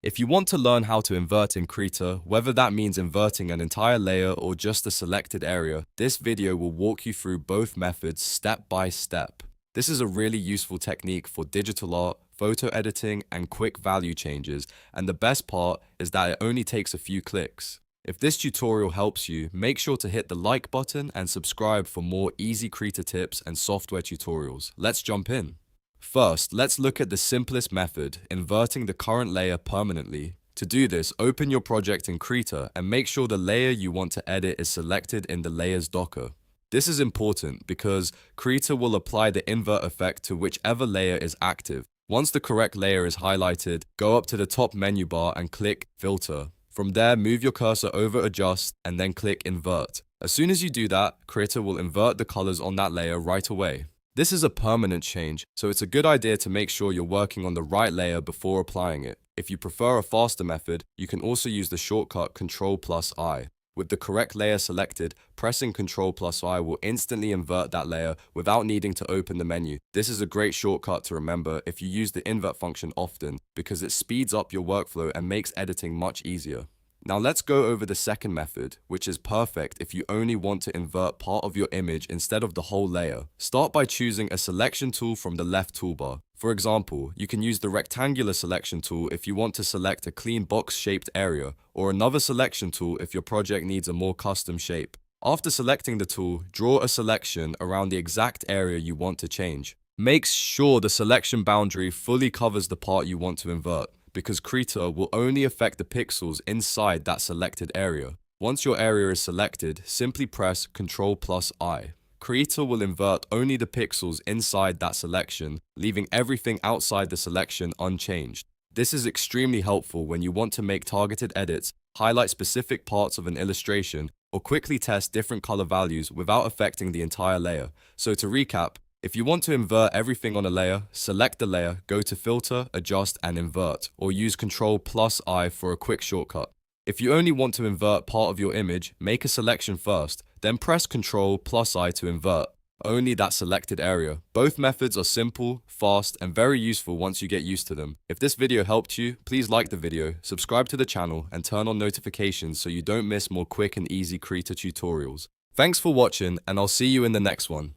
If you want to learn how to invert in Krita, whether that means inverting an entire layer or just a selected area, this video will walk you through both methods step by step. This is a really useful technique for digital art, photo editing, and quick value changes, and the best part is that it only takes a few clicks. If this tutorial helps you, make sure to hit the like button and subscribe for more easy Krita tips and software tutorials. Let's jump in. First, let's look at the simplest method, inverting the current layer permanently. To do this, open your project in Krita and make sure the layer you want to edit is selected in the Layers docker. This is important because Krita will apply the invert effect to whichever layer is active. Once the correct layer is highlighted, go up to the top menu bar and click Filter. From there, move your cursor over Adjust and then click Invert. As soon as you do that, Krita will invert the colors on that layer right away. This is a permanent change, so it's a good idea to make sure you're working on the right layer before applying it. If you prefer a faster method, you can also use the shortcut Ctrl I. With the correct layer selected, pressing Ctrl I will instantly invert that layer without needing to open the menu. This is a great shortcut to remember if you use the invert function often, because it speeds up your workflow and makes editing much easier. Now let's go over the second method, which is perfect if you only want to invert part of your image instead of the whole layer. Start by choosing a selection tool from the left toolbar. For example, you can use the rectangular selection tool if you want to select a clean box-shaped area, or another selection tool if your project needs a more custom shape. After selecting the tool, draw a selection around the exact area you want to change. Make sure the selection boundary fully covers the part you want to invert, because Krita will only affect the pixels inside that selected area. Once your area is selected, simply press Ctrl I. Krita will invert only the pixels inside that selection, leaving everything outside the selection unchanged. This is extremely helpful when you want to make targeted edits, highlight specific parts of an illustration, or quickly test different color values without affecting the entire layer. So to recap, if you want to invert everything on a layer, select the layer, go to Filter, Adjust, and Invert, or use Ctrl I for a quick shortcut. If you only want to invert part of your image, make a selection first, then press Ctrl I to invert only that selected area. Both methods are simple, fast, and very useful once you get used to them. If this video helped you, please like the video, subscribe to the channel, and turn on notifications so you don't miss more quick and easy Krita tutorials. Thanks for watching, and I'll see you in the next one.